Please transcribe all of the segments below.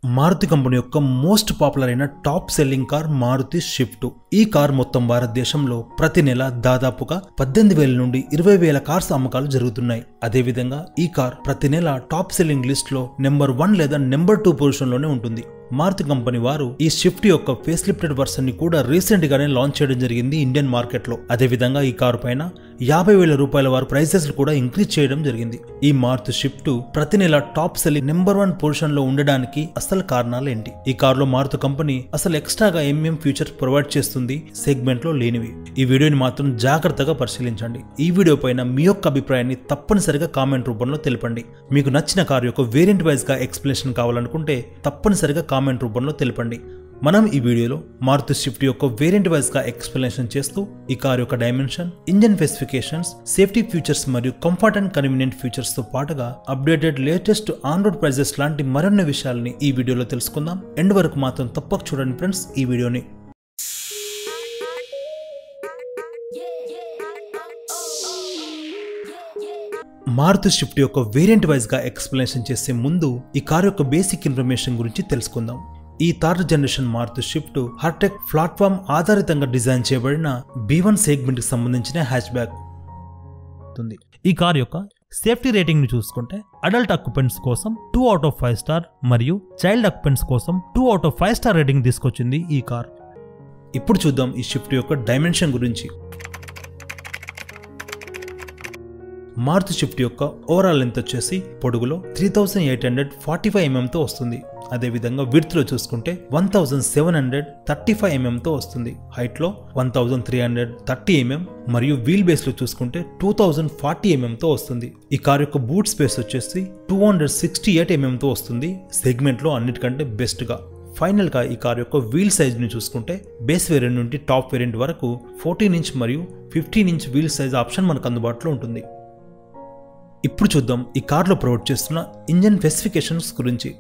Maruti company యొక్క most popular అయిన top selling car Maruti Swift. ఈ కార్ మొత్తం భారతదేశంలో ప్రతి నెల దాదాపుగా 18,000 నుండి 20,000 కార్స్ అమ్మకాలు జరుగుతున్నాయి. అదేవిధంగా ఈ కార్ ప్రతి నెల టాప్ సెల్లింగ్ లిస్ట్ లో నెంబర్ 1 లేదా నెంబర్ 2 పొజిషన్ లోనే ఉంటుంది. మారుతి కంపెనీ వారు ఈ స్విఫ్ట్ యొక్క ఫేస్ లిఫ్టెడ్ వర్షన్ ని కూడా రీసెంట్ గానే లాంచ్ చేయడం జరిగింది ఇండియన్ మార్కెట్ లో. అదేవిధంగా ఈ కారు పైన 50,000 రూపాయల వారు ప్రైసెస్ కూడా ఇంక్రీజ్ చేయడం జరిగింది. ఈ మారుతి స్విఫ్ట్ ప్రతి నెల టాప్ సెల్లింగ్ నెంబర్ 1 పొజిషన్ లో ఉండడానికి అసలు కారణాలు ఏంటి? ఈ కారులో మారుతి కంపెనీ అసలు ఎక్స్ట్రాగా ఏమేం ఫీచర్స్ ప్రొవైడ్ చేస్తుంది సెగ్మెంట్ లో లేనివి? ఈ వీడియోని మాత్రం జాగ్రత్తగా పరిశీలించండి. ఈ వీడియో పైన మీ యొక్క అభిప్రాయాన్ని తప్పనిసరిగా కామెంట్ రూపంలో తెలపండి. మీకు నచ్చిన కారు యొక్క వేరియంట్ వైజ్ గా ఎక్స్ప్లెనేషన్ కావాలనుకుంటే తప్పనిసరిగా కామెంట్ రూపంలో తెలపండి. మనం ఈ వీడియోలో మారుతి స్విఫ్ట్ యొక్క వేరియంట్ వైజ్ గా ఎక్స్ప్లెనేషన్ చేస్తూ ఈ కార్ యొక్క dimension, engine specifications, safety features మరియు కంఫర్ట్ అండ్ కన్వీనియంట్ ఫీచర్స్ తో పాటుగా updated latest on road prices లాంటి మరిన్ని విషయాలని ఈ వీడియోలో తెలుసుకుందాం. ఎండ్ వరకు మాత్రం తప్పక చూడండి ఫ్రెండ్స్ ఈ వీడియోని. మారుతి స్విఫ్ట్ యొక్క వేరియంట్ వైజ్ గా ఎక్స్ప్లెనేషన్ చేసే ముందు ఈ కార్ యొక్క బేసిక్ ఇన్ఫర్మేషన్ గురించి తెలుసుకుందాం. ఈ third generation Maruti Swift Heartect platform ఆధారితంగా డిజైన్ చేయబడిన B1 సెగ్మెంట్ కి సంబంధించిన హ్యాచ్ బ్యాక్. ఈ కార్ యొక్క సేఫ్టీ రేటింగ్ ని చూసుకుంటే అడల్ట్ ఆక్యుపెంట్స్ కోసం 2 out of 5 స్టార్ మరియు చైల్డ్ ఆక్యుపెంట్స్ కోసం 2 out of 5 స్టార్ రేటింగ్ తీసుకొచ్చింది ఈ కార్. ఇప్పుడు చూద్దాం ఈ స్విఫ్ట్ యొక్క డైమెన్షన్ గురించి. మారుతి స్విఫ్ట్ యొక్క ఓవరాల్ లెంత్ వచ్చేసి పొడుగులో 3845 mm తో వస్తుంది. అదేవిధంగా విడ్త్ లో చూసుకుంటే 1735 mm తో వస్తుంది. హైట్ లో 1330 mm మరియు వీల్ బేస్ లో చూసుకుంటే 2040 mm తో వస్తుంది. ఈ కార్ యొక్క బూట్ స్పేస్ వచ్చేసి 268 mm తో వస్తుంది. సెగ్మెంట్ లో అన్నిటికంటే బెస్ట్ గా. ఫైనల్ గా ఈ కార్ యొక్క వీల్ సైజ్ ని చూసుకుంటే బేస్ వేరియంట్ నుండి టాప్ వేరియంట్ వరకు 14 ఇంచ్ మరియు 15 ఇంచ్ వీల్ సైజ్ ఆప్షన్ మనకు అందుబాటులో ఉంటుంది. ఇప్పుడు చూద్దాం ఈ కార్లో ప్రొవైడ్ చేస్తున్న ఇంజన్ స్పెసిఫికేషన్స్ గురించి.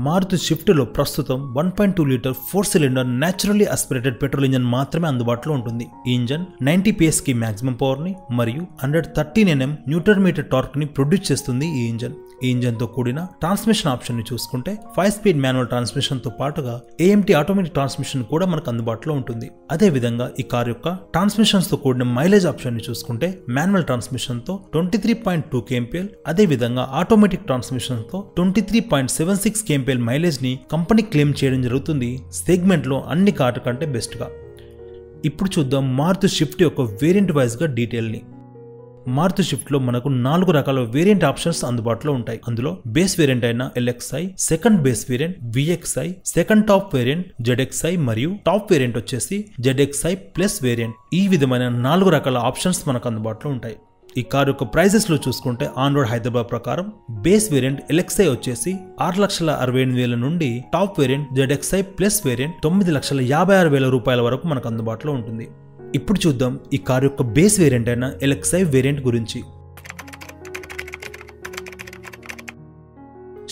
మారుతి స్విఫ్ట్ లో ప్రస్తుతం 1.2 litre 4 cylinder naturally aspirated petrol engine మాత్రమే అందుబాటులో ఉంటుంది. ఈ ఇంజన్ 90 PS కి మాక్సిమం పవర్ ని మరియు 113 Nm న్యూటన్ మీటర్ టార్క్ ని ప్రొడ్యూస్ చేస్తుంది ఈ ఇంజన్. ఈ ఇంజన్ తో కూడిన ట్రాన్స్మిషన్ ఆప్షన్ ని చూసుకుంటే 5 స్పీడ్ మాన్యువల్ ట్రాన్స్మిషన్ తో పాటుగా AMT ఆటోమేటిక్ ట్రాన్స్మిషన్ కూడా మనకు అందుబాటులో ఉంటుంది. అదే విధంగా ఈ కార్ యొక్క ట్రాన్స్మిషన్స్ తో కూడిన మైలేజ్ ఆప్షన్ ని చూసుకుంటే మాన్యువల్ ట్రాన్స్మిషన్ తో 23.2 kmpl, అదే విధంగా ఆటోమేటిక్ ట్రాన్స్మిషన్ తో 23.76 kmpl మైలేజ్ ని కంపెనీ క్లెయిమ్ చేయడం జరుగుతుంది. సెగ్మెంట్ లో అన్ని కార్ల కంటే బెస్ట్ గా. ఇప్పుడు చూద్దాం మారుతి స్విఫ్ట్ యొక్క వేరియంట్ వైజ్ గా డీటెయిల్ ని. మారుతి స్విఫ్ట్ లో మనకు 4 రకాల వేరియంట్ ఆప్షన్స్ అందుబాటులో ఉంటాయి. అందులో బేస్ వేరియంట్ అయిన LXI, second base variant VXI, second top variant ZXI మరియు టాప్ వేరియంట్ వచ్చేసి ZXI ప్లస్ వేరియంట్. ఈ విధమైన 4 రకాల ఆప్షన్స్ మనకు అందుబాటులో ఉంటాయి. ఈ కార్ యొక్క ప్రైజెస్ లో చూసుకుంటే ఆన్ రోడ్ హైదరాబాద్ ప్రకారం బేస్ వేరియంట్ LXI వచ్చేసి 6,68,000 నుండి top variant ZXI plus variant 9,56,000 రూపాయల వరకు మనకు అందుబాటులో ఉంటుంది. ఇప్పుడు చూద్దాం ఈ కార్ యొక్క బేస్ వేరియంట్ అయిన LXI వేరియంట్ గురించి.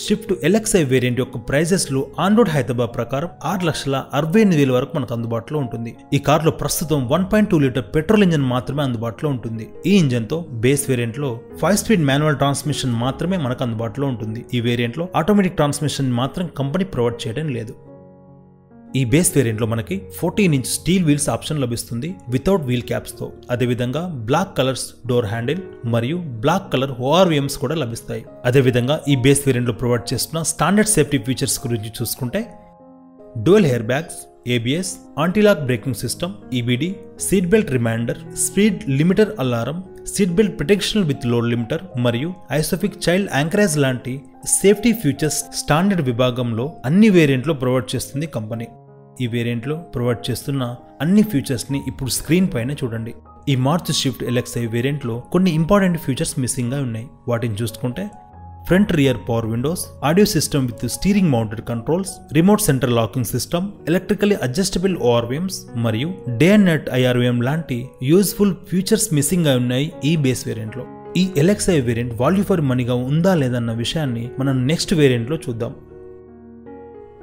స్విఫ్ట్ LXI వేరియంట్ యొక్క ప్రైజెస్ లో ఆన్ రోడ్ హైదరాబాద్ ప్రకారం 6,68,000 వరకు మనకు అందుబాటులో ఉంటుంది. ఈ కార్ లో ప్రస్తుతం 1.2 లీటర్ పెట్రోల్ ఇంజన్ మాత్రమే అందుబాటులో ఉంటుంది. ఈ ఇంజన్ తో బేస్ వేరియంట్ లో 5 స్పీడ్ మాన్యువల్ ట్రాన్స్మిషన్ మాత్రమే మనకు అందుబాటులో ఉంటుంది. ఈ వేరియంట్ లో ఆటోమేటిక్ ట్రాన్స్మిషన్ మాత్రం కంపెనీ ప్రొవైడ్ చేయడం లేదు. ఈ బేస్ వేరియంట్ లో మనకి 14 ఇంచ్ స్టీల్ వీల్స్ ఆప్షన్ లభిస్తుంది వితౌట్ వీల్ క్యాప్స్ తో. అదేవిధంగా బ్లాక్ కలర్స్ డోర్ హ్యాండిల్ మరియు బ్లాక్ కలర్ ORVMs కూడా లభిస్తాయి. అదేవిధంగా ఈ బేస్ వేరియంట్ లో ప్రొవైడ్ చేస్తున్న స్టాండర్డ్ సేఫ్టీ ఫీచర్స్ గురించి చూసుకుంటే dual air bags, ABS, antilock braking system, EBD, seat belt reminder, speed limiter alarm, seat belt protection with load limiter మరియు ఐసోఫిక్ చైల్డ్ యాంకరేజ్ లాంటి సేఫ్టీ ఫీచర్స్ స్టాండర్డ్ విభాగంలో అన్ని వేరియంట్లో provide చేస్తుంది company. ఈ వేరియంట్లో provide చేస్తున్న అన్ని ఫీచర్స్ ని ఇప్పుడు స్క్రీన్ పైన చూడండి. ఈ మారుతి స్విఫ్ట్ LXI వేరియంట్ లో కొన్ని ఇంపార్టెంట్ ఫీచర్స్ మిస్సింగ్ గా ఉన్నాయి. వాటిని చూసుకుంటే front rear power Windows, audio system with steering mounted controls, remote centre locking system, electrically adjustable ORVMs మరియు డే అండ్ నైట్ IRVM లాంటి యూజ్ఫుల్ ఫీచర్స్ మిస్సింగ్ గా ఉన్నాయి ఈ బేస్ వేరియంట్ లో. ఈ LXI వేరియంట్ వాల్యూ ఫర్ మనీగా ఉందా లేదన్న విషయాన్ని మనం నెక్స్ట్ వేరియంట్ లో చూద్దాం.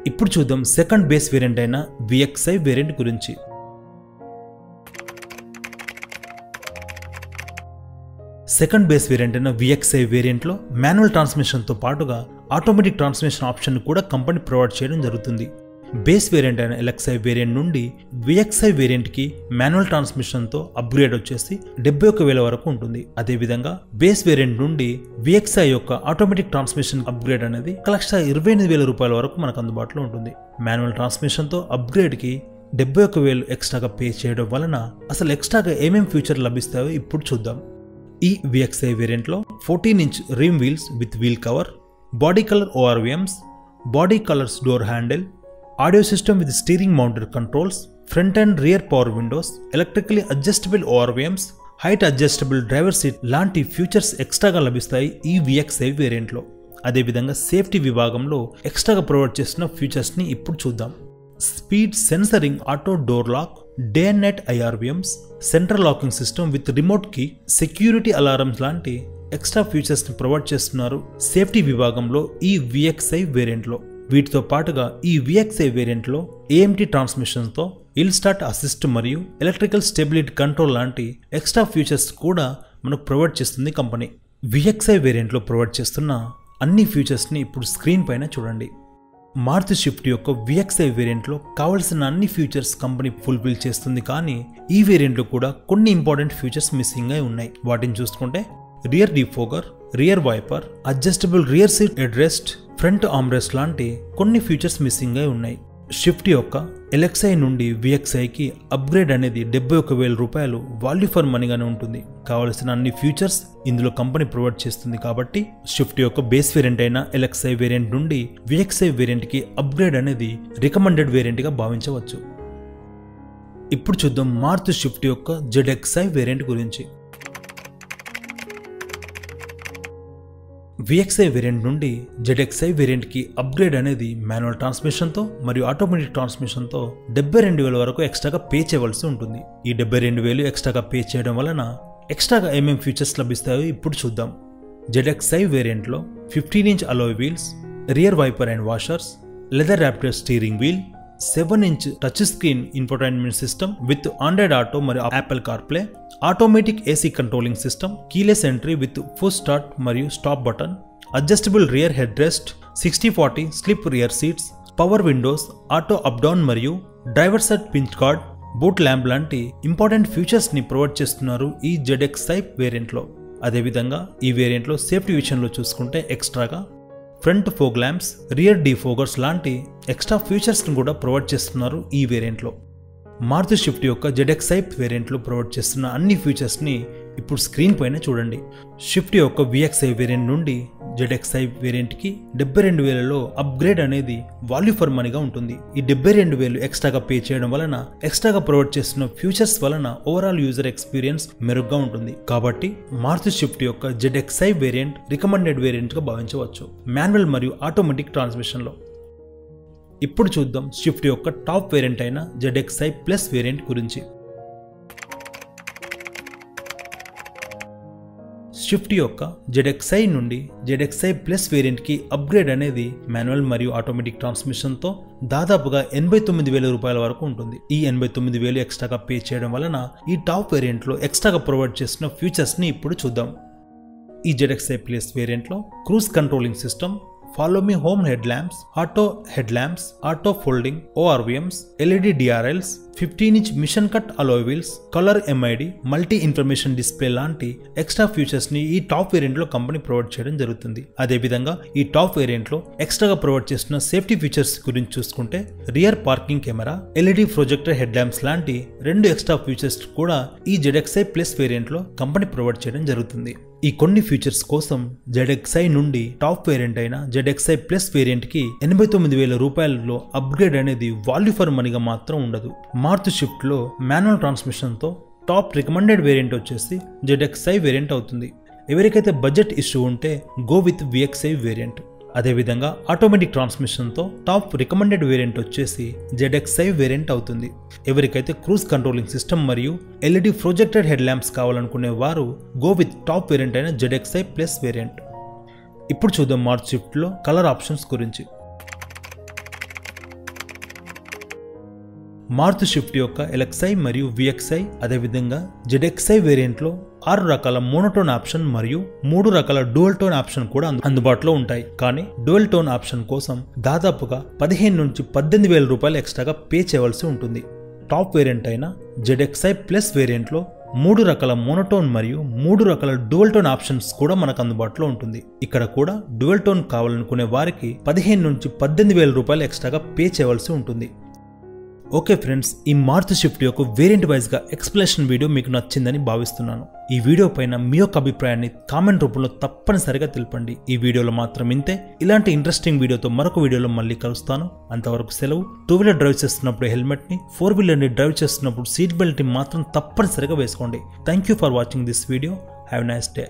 ఇప్పుడు చూద్దాం సెకండ్ బేస్ వేరియంట్ అయిన VXI వేరియంట్ గురించి. సెకండ్ బేస్ వేరియంట్ అయిన VXI వేరియంట్లో మాన్యువల్ ట్రాన్స్మిషన్తో పాటుగా ఆటోమేటిక్ ట్రాన్స్మిషన్ ఆప్షన్ కూడా కంపెనీ ప్రొవైడ్ చేయడం జరుగుతుంది. బేస్ వేరియంట్ అయిన LXI వేరియంట్ నుండి VXI వేరియంట్కి మాన్యువల్ ట్రాన్స్మిషన్తో అప్గ్రేడ్ వచ్చేసి 71,000 వరకు ఉంటుంది. అదేవిధంగా బేస్ వేరియంట్ నుండి VXI యొక్క ఆటోమేటిక్ ట్రాన్స్మిషన్ అప్గ్రేడ్ అనేది 1,28,000 రూపాయల వరకు మనకు అందుబాటులో ఉంటుంది. మాన్యువల్ ట్రాన్స్మిషన్తో అప్గ్రేడ్కి 71,000 ఎక్స్ట్రాగా పే చేయడం వలన అసలు ఎక్స్ట్రాగా ఏమేం ఫ్యూచర్ లభిస్తాయో ఇప్పుడు చూద్దాం. ఈ VXI వేరియంట్లో 14-inch rim wheels with wheel cover, body colour ORVMs, body colours door handle, audio system with steering mounted controls, front and rear power windows, electrically adjustable ORVMs, height adjustable driver seat లాంటి features ఎక్స్ట్రాగా లభిస్తాయి ఈ VXI వేరియంట్లో. అదేవిధంగా safety విభాగంలో ఎక్స్ట్రాగా provide చేసిన ఫీచర్స్ని ఇప్పుడు చూద్దాం. Speed sensoring auto door lock, day and night IRVMs, central locking system with remote key, security alarms లాంటి ఎక్స్ట్రా ఫీచర్స్ని ప్రొవైడ్ చేస్తున్నారు సేఫ్టీ విభాగంలో ఈ VXI వేరియంట్లో. వీటితో పాటుగా ఈ VXI వేరియంట్లో AMT ట్రాన్స్మిషన్తో హిల్ స్టార్ట్ అసిస్ట్ మరియు ఎలక్ట్రికల్ స్టెబిలిటీ కంట్రోల్ లాంటి ఎక్స్ట్రా ఫీచర్స్ కూడా మనకు ప్రొవైడ్ చేస్తుంది కంపెనీ. VXI వేరియంట్లో ప్రొవైడ్ చేస్తున్న అన్ని ఫీచర్స్ని ఇప్పుడు స్క్రీన్ పైన చూడండి. మారుతి స్విఫ్ట్ యొక్క VXI వేరియంట్లో కావలసిన అన్ని ఫీచర్స్ కంపెనీ ఫుల్ఫిల్ చేస్తుంది, కానీ ఈ వేరియంట్లో కూడా కొన్ని ఇంపార్టెంట్ ఫీచర్స్ మిస్సింగ్ అయి ఉన్నాయి. వాటిని చూసుకుంటే rear defogger, rear wiper, adjustable rear seat headrest, front armrest లాంటి కొన్ని ఫీచర్స్ మిస్సింగ్ అయి ఉన్నాయి. స్విఫ్ట్ యొక్క LXI నుండి VXIకి అప్గ్రేడ్ అనేది 71,000 రూపాయలు వాల్యూ ఫర్ మనీగానే ఉంటుంది. కావలసిన అన్ని ఫీచర్స్ ఇందులో కంపెనీ ప్రొవైడ్ చేస్తుంది కాబట్టి స్విఫ్ట్ యొక్క బేస్ వేరియంట్ అయిన LXI వేరియంట్ నుండి VXI వేరియంట్కి అప్గ్రేడ్ అనేది రికమెండెడ్ వేరియంట్గా భావించవచ్చు. ఇప్పుడు చూద్దాం మారుతి స్విఫ్ట్ యొక్క ZXI వేరియంట్ గురించి. VXI వేరియంట్ నుండి ZXI వేరియంట్కి అప్గ్రేడ్ అనేది మాన్యువల్ ట్రాన్స్మిషన్తో మరియు ఆటోమేటిక్ ట్రాన్స్మిషన్తో 72,000 వరకు ఎక్స్ట్రాగా పే చేయవలసి ఉంటుంది. ఈ 72,000 ఎక్స్ట్రాగా పే చేయడం వలన ఎక్స్ట్రాగా ఏమేం ఫీచర్స్ లభిస్తాయో ఇప్పుడు చూద్దాం. ZXI వేరియంట్లో 15-inch alloy wheels, rear wiper and washers, leather wrapped steering wheel, 7-inch touch screen infotainment system with Android Auto మరియు Apple CarPlay, automatic AC controlling system, keyless entry with push start మరియు stop button, adjustable rear head rest, 60/40 split rear seats, power windows, auto up down మరియు driver side pinch guard, boot lamp లాంటి important ఫీచర్స్ని provide చేస్తున్నారు ఈ ZXI వేరియంట్లో. అదేవిధంగా ఈ వేరియంట్లో safety విషయంలో చూసుకుంటే ఎక్స్ట్రాగా ఫ్రంట్ ఫోగ్ ల్యాంప్స్, రియర్ డీఫోగర్స్ లాంటి ఎక్స్ట్రా ఫీచర్స్ని కూడా ప్రొవైడ్ చేస్తున్నారు ఈ వేరియంట్లో. మారుతి స్విఫ్ట్ యొక్క ZXI వేరియంట్లో ప్రొవైడ్ చేస్తున్న అన్ని ఫీచర్స్ని ఇప్పుడు స్క్రీన్ పైన చూడండి. స్విఫ్ట్ యొక్క VXI వేరియంట్ నుండి ZXI వేరియంట్కి 72,000లో అప్గ్రేడ్ అనేది వాల్యూ ఫర్ మనీగా ఉంటుంది. ఈ 72,000 ఎక్స్ట్రాగా పే చేయడం వలన ఎక్స్ట్రాగా ప్రొవైడ్ చేస్తున్న ఫీచర్స్ వలన ఓవరాల్ యూజర్ ఎక్స్పీరియన్స్ మెరుగ్గా ఉంటుంది. కాబట్టి మారుతి స్విఫ్ట్ యొక్క ZXI వేరియంట్ రికమెండెడ్ వేరియంట్గా భావించవచ్చు మాన్యువల్ మరియు ఆటోమేటిక్ ట్రాన్స్మిషన్లో. ఇప్పుడు చూద్దాం స్విఫ్ట్ యొక్క టాప్ వేరియంట్ అయిన ZXI ప్లస్ వేరియంట్ గురించి. స్విఫ్ట్ యొక్క ZXI నుండి ZXI ప్లస్ వేరియంట్కి అప్గ్రేడ్ అనేది మాన్యువల్ మరియు ఆటోమేటిక్ ట్రాన్స్మిషన్తో దాదాపుగా 89,000 రూపాయల వరకు ఉంటుంది. ఈ 89,000 ఎక్స్ట్రాగా పే చేయడం వలన ఈ టాప్ వేరియంట్లో ఎక్స్ట్రాగా ప్రొవైడ్ చేసిన ఫీచర్స్ని ఇప్పుడు చూద్దాం. ఈ ZXI ప్లస్ వేరియంట్లో cruise controlling system, follow me home head lamps, auto head lamps, auto folding ORVMs, LED DRLs, 15-inch machine cut alloy wheels, colour MID, multi information display లాంటి ఎక్స్ట్రా ఫీచర్స్ ని ఈ top variant లో company provide చేయడం జరుగుతుంది. అదేవిధంగా ఈ top variant లో ఎక్స్ట్రాగా ప్రొవైడ్ చేస్తున్న సేఫ్టీ ఫీచర్స్ గురించి చూసుకుంటే rear parking camera, LED projector head lamps లాంటి 2 ఎక్స్ట్రా ఫీచర్స్ కూడా ఈ ZXI ప్లస్ వేరియంట్ లో కంపెనీ ప్రొవైడ్ చేయడం జరుగుతుంది. ఈ కొన్ని ఫీచర్స్ కోసం ZXI నుండి టాప్ వేరియంట్ అయిన ZXI ప్లస్ వేరియంట్ కి 89,000 రూపాయలలో అప్గ్రేడ్ అనేది వాల్యూ ఫర్ మనీగా మాత్రం ఉండదు. మారుతి స్విఫ్ట్ లో మాన్యువల్ ట్రాన్స్మిషన్ తో టాప్ రికమెండెడ్ వేరియంట్ వచ్చేసి ZXI వేరియంట్ అవుతుంది. ఎవరికైతే బడ్జెట్ ఇష్యూ ఉంటే గో విత్ VXI వేరియంట్. అదేవిధంగా ఆటోమేటిక్ ట్రాన్స్మిషన్తో టాప్ రికమెండెడ్ వేరియంట్ వచ్చేసి ZXI వేరియంట్ అవుతుంది. ఎవరికైతే క్రూజ్ కంట్రోలింగ్ సిస్టమ్ మరియు LED ప్రొజెక్టెడ్ హెడ్ ల్యాంప్స్ కావాలనుకునే వారు గో విత్ టాప్ వేరియంట్ అయిన ZXI ప్లస్ వేరియంట్. ఇప్పుడు చూద్దాం మారుతి స్విఫ్ట్లో కలర్ ఆప్షన్స్ గురించి. మారుతి స్విఫ్ట్ యొక్క LXI మరియు VXI అదేవిధంగా ZXI వేరియంట్లో 6 రకాల మోనోటోన్ ఆప్షన్ మరియు 3 రకాల డ్యూయల్ టోన్ ఆప్షన్ కూడా అందుబాటులో ఉంటాయి. కానీ డ్యూయల్ టోన్ ఆప్షన్ కోసం దాదాపుగా 15 నుంచి 18,000 రూపాయలు ఎక్స్ట్రాగా పే చేయవలసి ఉంటుంది. టాప్ వేరియంట్ అయిన ZXI ప్లస్ వేరియంట్లో 3 రకాల మోనోటోన్ మరియు 3 రకాల డ్యూయల్ టోన్ ఆప్షన్స్ కూడా మనకు అందుబాటులో ఉంటుంది. ఇక్కడ కూడా డ్యూయల్ టోన్ కావాలనుకునే వారికి 15 నుంచి 18,000 రూపాయలు ఎక్స్ట్రాగా పే చేయవలసి ఉంటుంది. ఓకే ఫ్రెండ్స్, ఈ మారుతి స్విఫ్ట్ యొక్క వేరియంట్ వైజ్ గా ఎక్స్ప్లెనేషన్ వీడియో మీకు నచ్చిందని భావిస్తున్నాను. ఈ వీడియో పైన మీ యొక్క అభిప్రాయాన్ని కామెంట్ రూపంలో తప్పనిసరిగా తెలపండి. ఈ వీడియోలో మాత్రం ఇంతే. ఇలాంటి ఇంట్రెస్టింగ్ వీడియోతో మరొక వీడియోలో మళ్ళీ కలుస్తాను. అంతవరకు సెలవు. 2 వీలర్ డ్రైవ్ చేస్తున్నప్పుడు హెల్మెట్ ని, 4 వీలర్ ని డ్రైవ్ చేస్తున్నప్పుడు సీట్ బెల్ట్ ని మాత్రం తప్పనిసరిగా వేసుకోండి. Thank you for watching this video. Have a nice day.